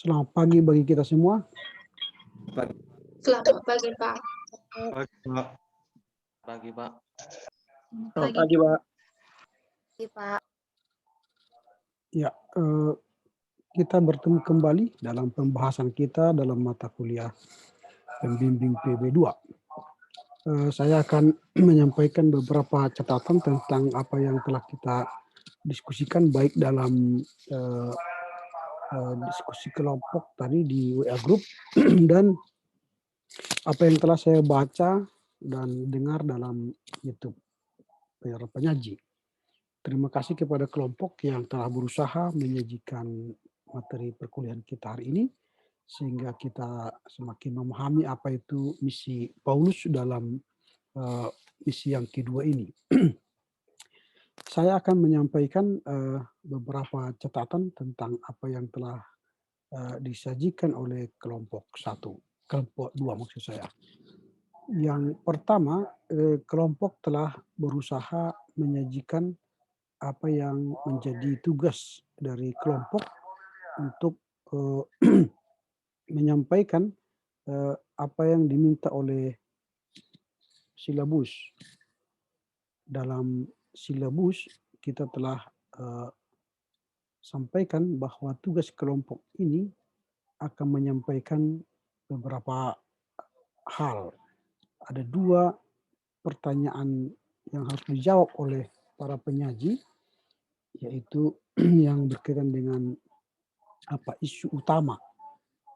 Selamat pagi bagi kita semua. Pagi, Selamat pagi, Pak. Pak. Pagi, Pak. Selamat pagi, Pak. Pagi, Pak. Ya, kita bertemu kembali dalam pembahasan kita dalam mata kuliah pembimbing PB2. Saya akan menyampaikan beberapa catatan tentang apa yang telah kita diskusikan baik dalam diskusi kelompok tadi di WA Group dan apa yang telah saya baca dan dengar dalam YouTube penyaji. Terima kasih kepada kelompok yang telah berusaha menyajikan materi perkuliahan kita hari ini, sehingga kita semakin memahami apa itu misi Paulus dalam misi yang kedua ini. Saya akan menyampaikan beberapa catatan tentang apa yang telah disajikan oleh kelompok 1, kelompok 2 maksud saya. Yang pertama, kelompok telah berusaha menyajikan apa yang menjadi tugas dari kelompok untuk menyampaikan apa yang diminta oleh silabus. Dalam silabus kita telah sampaikan bahwa tugas kelompok ini akan menyampaikan beberapa hal. Ada 2 pertanyaan yang harus dijawab oleh para penyaji, yaitu yang berkaitan dengan apa isu utama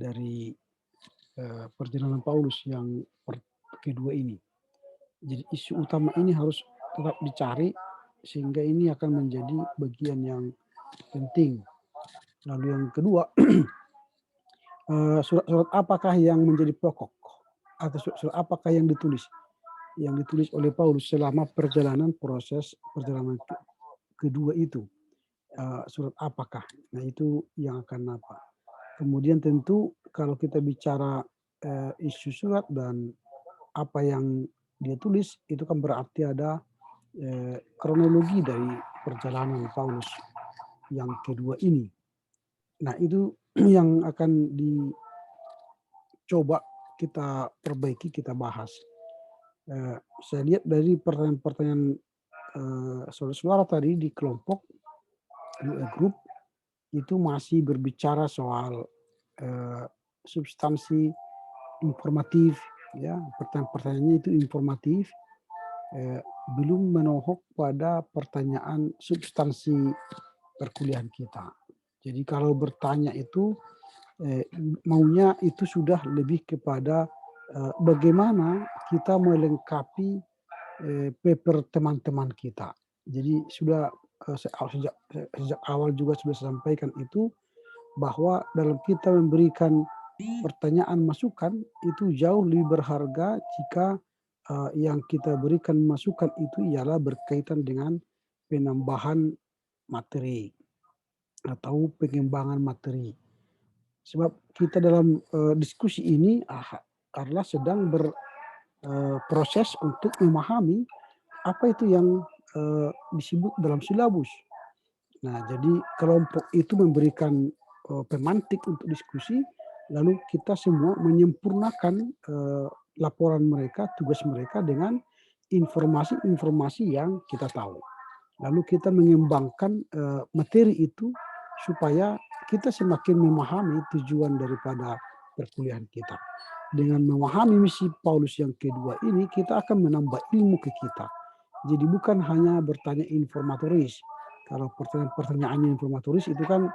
dari perjalanan Paulus yang kedua ini. Jadi isu utama ini harus tetap dicari sehingga ini akan menjadi bagian yang penting. Lalu yang kedua, surat-surat apakah yang menjadi pokok atau surat apakah yang ditulis oleh Paulus selama proses perjalanan kedua itu. Surat apakah? Nah itu yang akan apa. Kemudian tentu kalau kita bicara isu surat dan apa yang dia tulis, itu kan berarti ada kronologi dari perjalanan Paulus yang kedua ini. Nah itu yang akan dicoba kita perbaiki, kita bahas. Saya lihat dari pertanyaan-pertanyaan saudara-saudara tadi di kelompok grup itu masih berbicara soal substansi informatif, ya pertanyaan-pertanyaannya itu informatif, belum menohok pada pertanyaan substansi perkuliahan kita. Jadi kalau bertanya itu maunya itu sudah lebih kepada bagaimana kita melengkapi paper teman-teman kita. Jadi sudah sejak awal juga sudah saya sampaikan itu bahwa dalam kita memberikan pertanyaan masukan itu jauh lebih berharga jika yang kita berikan masukan itu ialah berkaitan dengan penambahan materi atau pengembangan materi. Sebab kita dalam diskusi ini adalah sedang berproses untuk memahami apa itu yang disebut dalam silabus. Nah, jadi kelompok itu memberikan pemantik untuk diskusi, lalu kita semua menyempurnakan laporan mereka, tugas mereka dengan informasi-informasi yang kita tahu. Lalu kita mengembangkan materi itu supaya kita semakin memahami tujuan daripada perkuliahan kita. Dengan memahami misi Paulus yang kedua ini, kita akan menambah ilmu ke kita. Jadi bukan hanya bertanya informatoris. Kalau pertanyaannya informatoris itu kan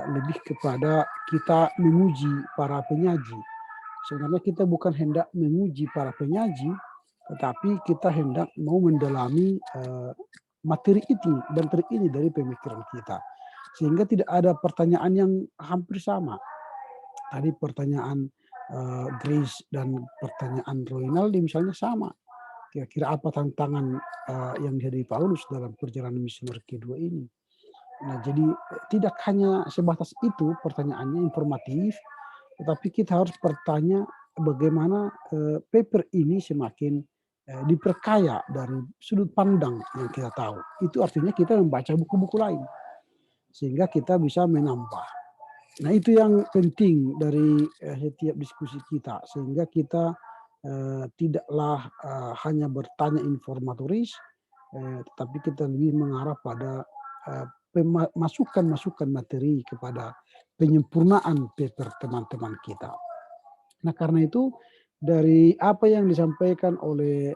lebih kepada kita memuji para penyaji. Sebenarnya kita bukan hendak memuji para penyaji, tetapi kita hendak mau mendalami materi ini dari pemikiran kita. Sehingga tidak ada pertanyaan yang hampir sama. Tadi pertanyaan Grace dan pertanyaan Roynaldi misalnya sama. Kira-kira apa tantangan yang dihadapi Paulus dalam perjalanan misioner kedua ini. Nah, jadi tidak hanya sebatas itu pertanyaannya informatif, tetapi kita harus bertanya bagaimana paper ini semakin diperkaya dari sudut pandang yang kita tahu. Itu artinya kita membaca buku-buku lain, sehingga kita bisa menambah. Nah, itu yang penting dari setiap diskusi kita, sehingga kita tidaklah hanya bertanya informatoris, tetapi kita lebih mengarah pada masukan-masukan materi kepada penyempurnaan paper teman-teman kita. Nah, karena itu dari apa yang disampaikan oleh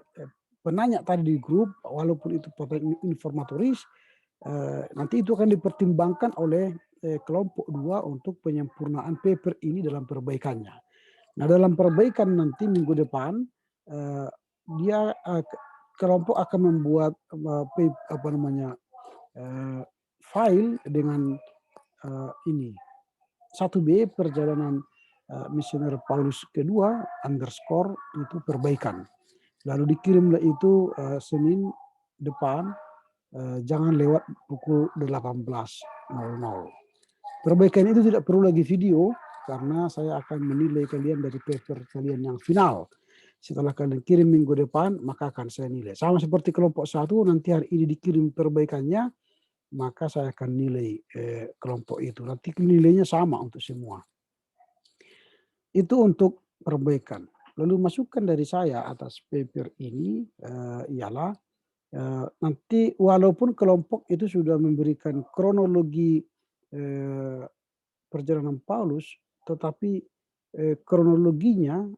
penanya tadi di grup, walaupun itu pertanyaan informatoris, nanti itu akan dipertimbangkan oleh kelompok 2 untuk penyempurnaan paper ini dalam perbaikannya. Nah, dalam perbaikan nanti minggu depan, dia kelompok akan membuat file dengan ini 1B perjalanan misioner Paulus kedua underscore itu perbaikan. Lalu dikirimlah itu Senin depan, jangan lewat pukul 18.00. Perbaikan itu tidak perlu lagi video, karena saya akan menilai kalian dari paper kalian yang final. Setelah kalian kirim minggu depan, maka akan saya nilai. Sama seperti kelompok 1, nanti hari ini dikirim perbaikannya, maka saya akan nilai kelompok itu. Nanti nilainya sama untuk semua. Itu untuk perbaikan. Lalu masukan dari saya atas paper ini ialah nanti walaupun kelompok itu sudah memberikan kronologi perjalanan Paulus, tetapi kronologinya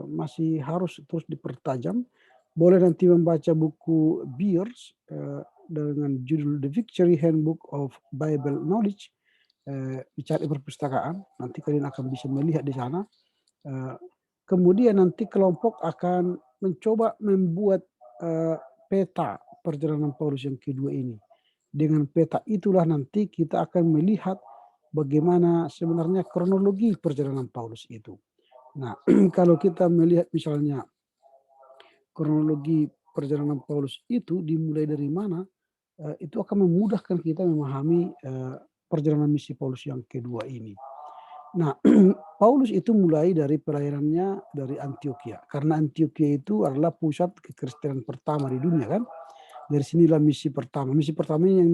masih harus terus dipertajam. Boleh nanti membaca buku Beers dengan judul The Victory Handbook of Bible Knowledge, dicari perpustakaan, nanti kalian akan bisa melihat di sana. Kemudian nanti kelompok akan mencoba membuat peta perjalanan Paulus yang kedua ini. Dengan peta itulah nanti kita akan melihat bagaimana sebenarnya kronologi perjalanan Paulus itu. Nah, kalau kita melihat misalnya kronologi perjalanan Paulus itu dimulai dari mana, itu akan memudahkan kita memahami perjalanan misi Paulus yang kedua ini. Nah, Paulus itu mulai dari pelayanannya dari Antioquia, karena Antioquia itu adalah pusat kekristenan pertama di dunia kan. Dari sinilah misi pertama. Misi pertama ini yang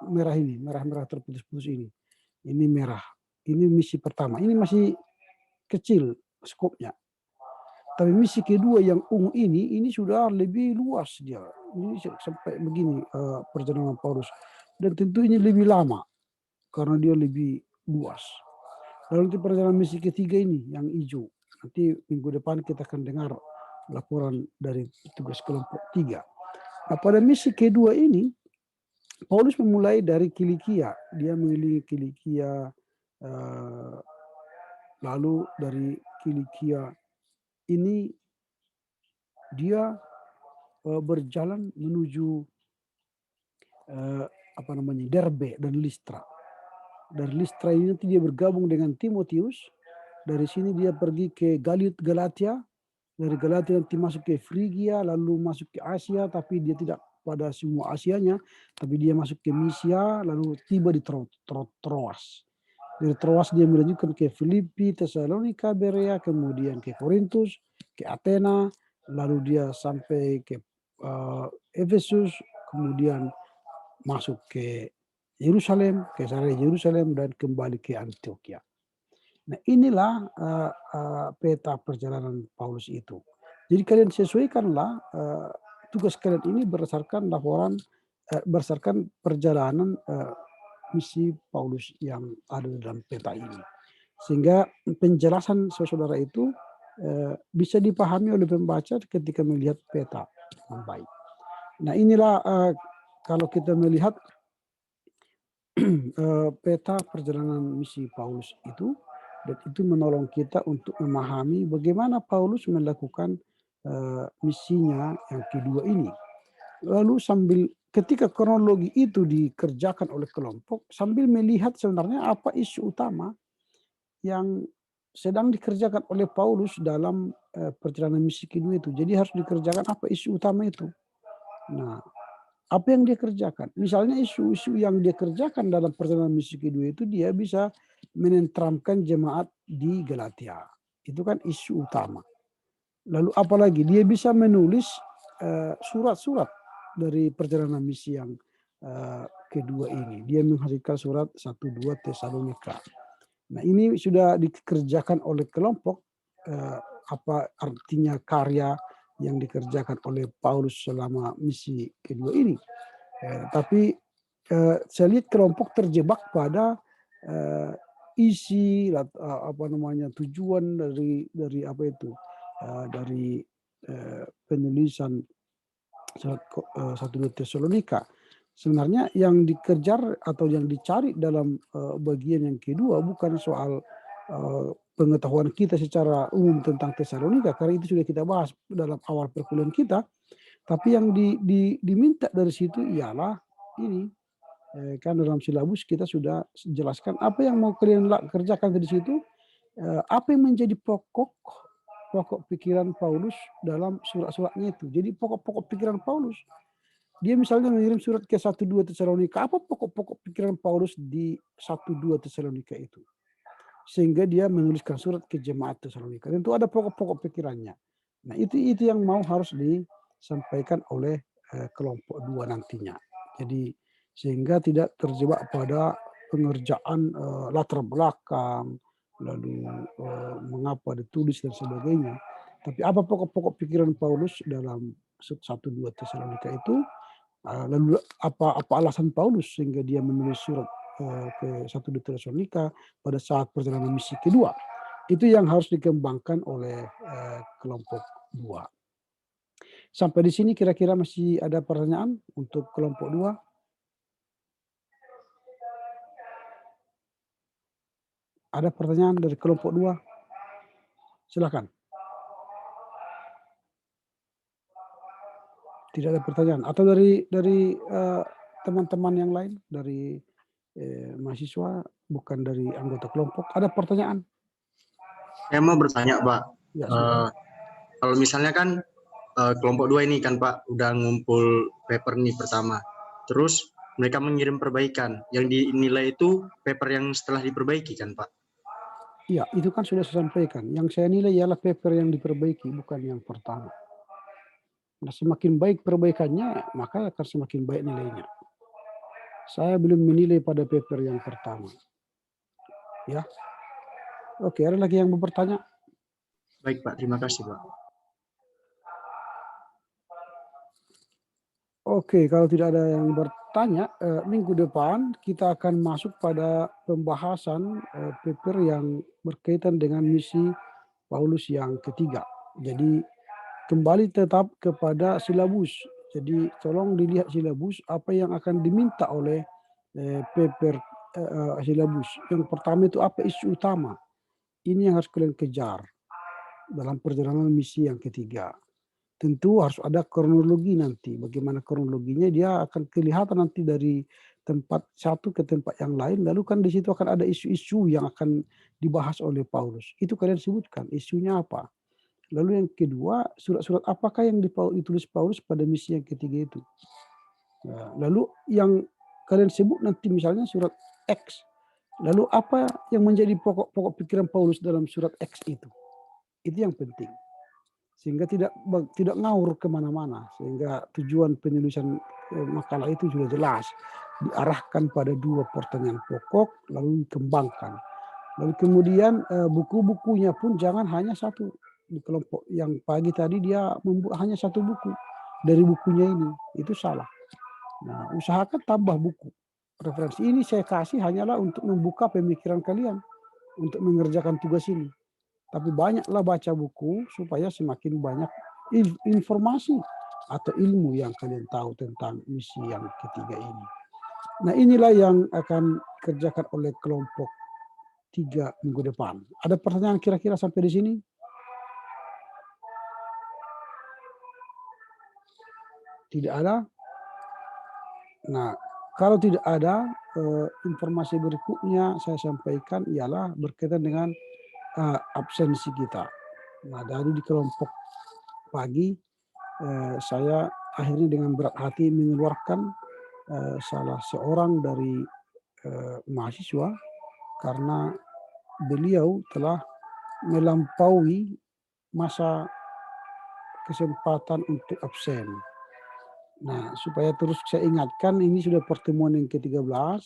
merah ini, merah-merah terputus-putus ini. Ini merah. Ini misi pertama. Ini masih kecil skopnya. Tapi misi kedua yang ungu ini sudah lebih luas dia. Ini sampai begini perjalanan Paulus. Dan tentu ini lebih lama karena dia lebih luas. Lalu nanti perjalanan misi ketiga ini yang hijau. Nanti minggu depan kita akan dengar laporan dari tugas kelompok 3. Nah, pada misi kedua ini, Paulus memulai dari Kilikia. Dia mengelilingi Kilikia, lalu dari Kilikia ini dia berjalan menuju Derbe dan Listra. Dari Listra ini nanti dia bergabung dengan Timotius. Dari sini dia pergi ke Galatia. Dari Galatia nanti masuk ke Frigia, lalu masuk ke Asia, tapi dia tidak pada semua Asianya, tapi dia masuk ke Misia, lalu tiba di Troas. Dari Troas dia melanjutkan ke Filipi, Tesalonika, Berea, kemudian ke Korintus, ke Athena, lalu dia sampai ke Efesus, kemudian masuk ke Yerusalem, ke Yerusalem, dan kembali ke Antioquia. Nah, inilah peta perjalanan Paulus itu. Jadi kalian sesuaikanlah tugas kalian ini berdasarkan laporan, berdasarkan perjalanan misi Paulus yang ada dalam peta ini. Sehingga penjelasan saudara itu bisa dipahami oleh pembaca ketika melihat peta yang baik. Nah, inilah kalau kita melihat peta perjalanan misi Paulus itu, dan itu menolong kita untuk memahami bagaimana Paulus melakukan misinya yang kedua ini. Lalu sambil ketika kronologi itu dikerjakan oleh kelompok, sambil melihat sebenarnya apa isu utama yang sedang dikerjakan oleh Paulus dalam perjalanan misi kedua itu. Jadi harus dikerjakan apa isu utama itu. Nah, apa yang dia kerjakan? Misalnya isu-isu yang dia kerjakan dalam perjalanan misi kedua itu, dia bisa menenteramkan jemaat di Galatia. Itu kan isu utama. Lalu apalagi dia bisa menulis surat-surat dari perjalanan misi yang kedua ini. Dia menghasilkan surat 1-2 Tesalonika. Nah, ini sudah dikerjakan oleh kelompok, apa artinya karya yang dikerjakan oleh Paulus selama misi kedua ini. Tapi saya lihat kelompok terjebak pada isi apa namanya tujuan dari apa itu dari penulisan surat 1-2 Tesalonika. Sebenarnya yang dikejar atau yang dicari dalam bagian yang kedua bukan soal pengetahuan kita secara umum tentang Tesalonika, karena itu sudah kita bahas dalam awal perkuliahan kita. Tapi yang diminta dari situ ialah ini, kan dalam silabus kita sudah jelaskan apa yang mau kalian kerjakan di situ, apa yang menjadi pokok pikiran Paulus dalam surat-suratnya itu. Jadi pokok-pokok pikiran Paulus. Dia misalnya mengirim surat ke 1-2 Tesalonika, apa pokok-pokok pikiran Paulus di 1-2 Tesalonika itu? Sehingga dia menuliskan surat ke jemaat Tesalonika. Tentu ada pokok-pokok pikirannya. Nah, itu yang mau harus disampaikan oleh kelompok 2 nantinya. Jadi sehingga tidak terjebak pada pengerjaan latar belakang, lalu mengapa ditulis dan sebagainya. Tapi apa pokok-pokok pikiran Paulus dalam 1-2 Tesalonika itu, lalu apa alasan Paulus sehingga dia menulis surat ke 1-2 Tesalonika pada saat perjalanan misi kedua. Itu yang harus dikembangkan oleh kelompok 2. Sampai di sini kira-kira masih ada pertanyaan untuk kelompok 2? Ada pertanyaan dari kelompok 2? Silakan. Tidak ada pertanyaan. Atau dari teman-teman yang lain, dari mahasiswa, bukan dari anggota kelompok, ada pertanyaan? Saya mau bertanya, Pak. Ya, silakan. Kalau misalnya kan kelompok 2 ini kan, Pak, udah ngumpul paper nih pertama. Terus mereka mengirim perbaikan. Yang dinilai itu paper yang setelah diperbaiki kan, Pak? Iya, itu kan sudah saya sampaikan. Yang saya nilai ialah paper yang diperbaiki, bukan yang pertama. Nah, semakin baik perbaikannya, maka akan semakin baik nilainya. Saya belum menilai pada paper yang pertama. Ya. Oke, ada lagi yang mau bertanya? Baik, Pak. Terima kasih, Pak. Oke, kalau tidak ada yang bertanya, minggu depan kita akan masuk pada pembahasan paper yang berkaitan dengan misi Paulus yang ketiga. Jadi kembali tetap kepada silabus. Jadi tolong dilihat silabus apa yang akan diminta oleh paper silabus. Yang pertama itu apa isu utama. Ini yang harus kalian kejar dalam perjalanan misi yang ketiga. Tentu harus ada kronologi nanti. Bagaimana kronologinya dia akan kelihatan nanti dari tempat satu ke tempat yang lain. Lalu kan di situ akan ada isu-isu yang akan dibahas oleh Paulus. Itu kalian sebutkan isunya apa. Lalu yang kedua, surat-surat apakah yang ditulis Paulus pada misi yang ketiga itu. Nah, lalu yang kalian sebut nanti misalnya surat X. Lalu apa yang menjadi pokok-pokok pikiran Paulus dalam surat X itu. Itu yang penting. Sehingga tidak ngawur kemana-mana, sehingga tujuan penulisan makalah itu sudah jelas, diarahkan pada 2 pertanyaan pokok lalu dikembangkan. Lalu kemudian buku-bukunya pun jangan hanya satu. Di kelompok yang pagi tadi dia membuat hanya 1 buku dari bukunya ini, itu salah. Nah, usahakan tambah buku. Referensi ini saya kasih hanyalah untuk membuka pemikiran kalian untuk mengerjakan tugas ini. Tapi banyaklah baca buku supaya semakin banyak informasi atau ilmu yang kalian tahu tentang misi yang ketiga ini. Nah, inilah yang akan dikerjakan oleh kelompok 3 minggu depan. Ada pertanyaan kira-kira sampai di sini? Tidak ada? Nah, kalau tidak ada, informasi berikutnya saya sampaikan ialah berkaitan dengan absensi kita. Nah, dari di kelompok pagi, saya akhirnya dengan berat hati mengeluarkan salah seorang dari mahasiswa karena beliau telah melampaui masa kesempatan untuk absen. Nah, supaya terus saya ingatkan ini sudah pertemuan yang ke-13,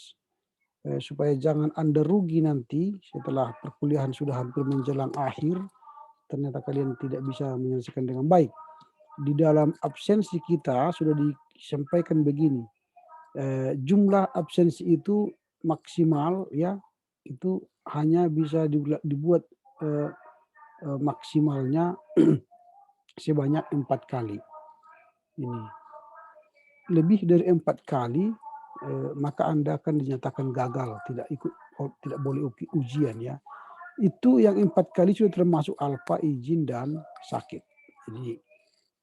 supaya jangan Anda rugi nanti setelah perkuliahan sudah hampir menjelang akhir, ternyata kalian tidak bisa menyelesaikan dengan baik. Di dalam absensi kita sudah disampaikan begini, jumlah absensi itu maksimal ya, itu hanya bisa dibuat maksimalnya sebanyak 4 kali. Ini lebih dari 4 kali maka Anda akan dinyatakan gagal, tidak boleh ujian ya. Itu yang 4 kali sudah termasuk alfa, izin, dan sakit. Jadi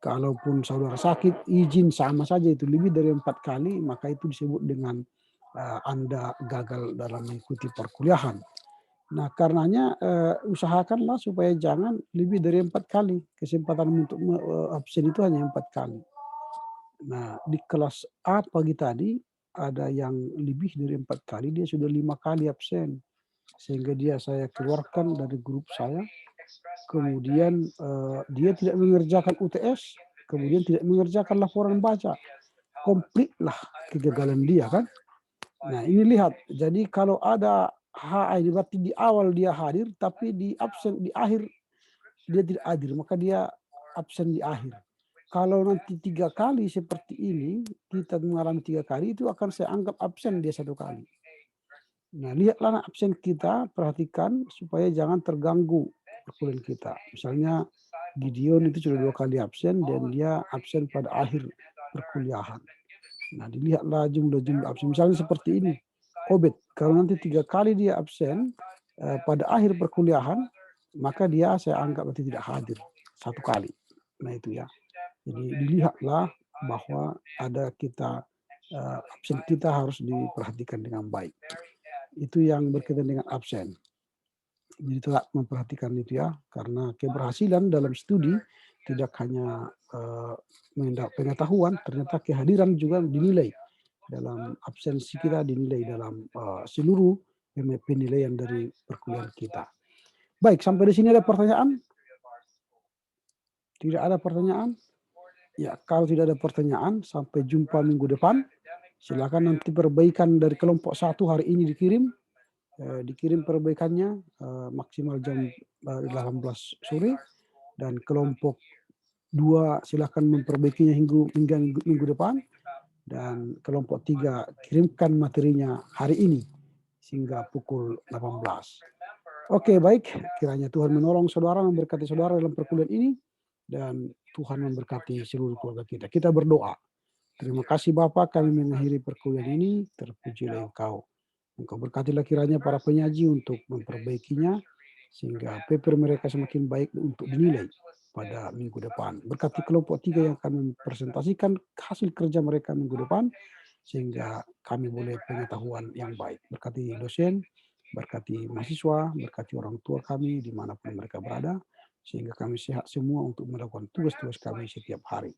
kalaupun saudara sakit, izin sama saja, itu lebih dari 4 kali, maka itu disebut dengan Anda gagal dalam mengikuti perkuliahan. Nah, karenanya usahakanlah supaya jangan lebih dari 4 kali. Kesempatan untuk absen itu hanya 4 kali. Nah, di kelas A pagi tadi ada yang lebih dari 4 kali, dia sudah 5 kali absen. Sehingga saya keluarkan dari grup saya. Kemudian dia tidak mengerjakan UTS, kemudian tidak mengerjakan laporan baca. Komplitlah kegagalan dia kan. Nah, ini lihat. Jadi kalau ada HI berarti di awal dia hadir, tapi di absen di akhir dia tidak hadir, maka dia absen di akhir. Kalau nanti 3 kali seperti ini, kita mengalami 3 kali, itu akan saya anggap absen dia 1 kali. Nah, lihatlah absen kita, perhatikan supaya jangan terganggu perkuliahan kita. Misalnya Gideon itu sudah 2 kali absen dan dia absen pada akhir perkuliahan. Nah, dilihatlah jumlah absen. Misalnya seperti ini, Obed, kalau nanti 3 kali dia absen pada akhir perkuliahan, maka dia saya anggap nanti tidak hadir 1 kali. Nah, itu ya. Jadi dilihatlah bahwa ada absen kita harus diperhatikan dengan baik. Itu yang berkaitan dengan absen. Jadi tetap memperhatikan itu ya, karena keberhasilan dalam studi tidak hanya pengetahuan, ternyata kehadiran juga dinilai. Dalam absensi kita dinilai dalam seluruh penilaian dari perkuliahan kita. Baik, sampai di sini ada pertanyaan? Tidak ada pertanyaan? Ya, kalau tidak ada pertanyaan, sampai jumpa minggu depan. Silakan nanti perbaikan dari kelompok 1 hari ini dikirim perbaikannya maksimal jam 18 sore, dan kelompok 2 silakan memperbaikinya hingga minggu depan, dan kelompok 3 kirimkan materinya hari ini sehingga pukul 18. Oke, baik, kiranya Tuhan menolong saudara, memberkati saudara dalam perkuliahan ini, dan Tuhan memberkati seluruh keluarga kita. Kita berdoa. Terima kasih Bapa, kami mengakhiri perkuliahan ini, terpujilah Engkau. Engkau berkatilah kiranya para penyaji untuk memperbaikinya, sehingga paper mereka semakin baik untuk dinilai pada minggu depan. Berkati kelompok 3 yang akan mempresentasikan hasil kerja mereka minggu depan, sehingga kami boleh pengetahuan yang baik. Berkati dosen, berkati mahasiswa, berkati orang tua kami dimanapun mereka berada, sehingga kami sehat semua untuk melakukan tugas-tugas kami setiap hari.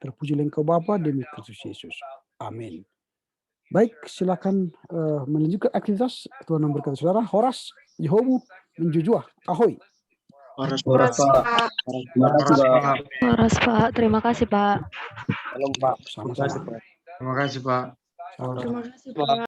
Terpujilah Engkau Bapa, demi Kristus Yesus. Amin. Baik, silakan melanjutkan aktivitas. Tuhan memberkati saudara. Horas, Yehobu, Menjujua, Ahoy. Horas, Horas, Pak. Pak. Horas, Pak. Terima kasih, Pak. Salam Pak. Sama-sama. Terima kasih, Pak. Salam. Terima kasih, Pak.